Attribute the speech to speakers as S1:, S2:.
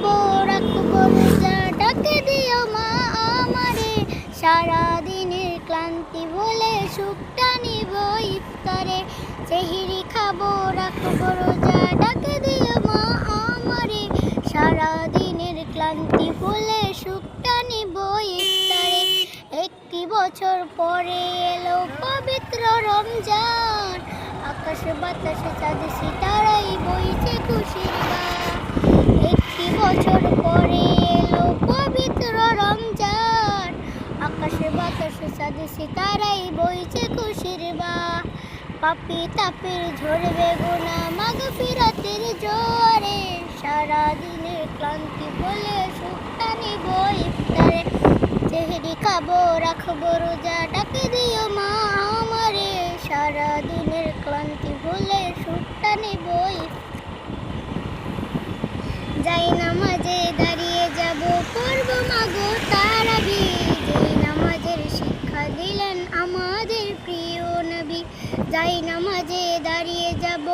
S1: খাবো রাখবো রোজা ডাকে দিও মা আমারে সারা দিনের ক্লান্তি ভুলে সুখটা নিব ইফতারে সেহরি খাবো রাখবো রোজা ডাকে দিও মা আমারে সারা দিনের ক্লান্তি ভুলে সুখটা নিব ইফতারে একটি বছর পরে এলো পবিত্র রমজান আকাশে বাতাসে চাঁদ সিতারাই বইছে খুশির গান একটি বছর পরে এলো পবিত্র রমজান আকাশে বাতাসে চাঁদ সিতারাই বইছে খুশির বান পাপি তাপির ঝরবে গুনাহ মাগফিরাতের জোয়ারে সারা দিনের ক্লান্তি বলে সুখটা নিব ইফতারে সেহরি খাবো রাখবো রোজা ডাকে দিও মা আমারে সারা দিনের ক্লান্তি ভুলে সুখটা নিব যাই নামাজে দাঁড়িয়ে যাব পড়বো মাগো তারাবি যেই নামাজের শিক্ষা দিলেন আমাদের প্রিয় নবী যাই নামাজে দাঁড়িয়ে যাব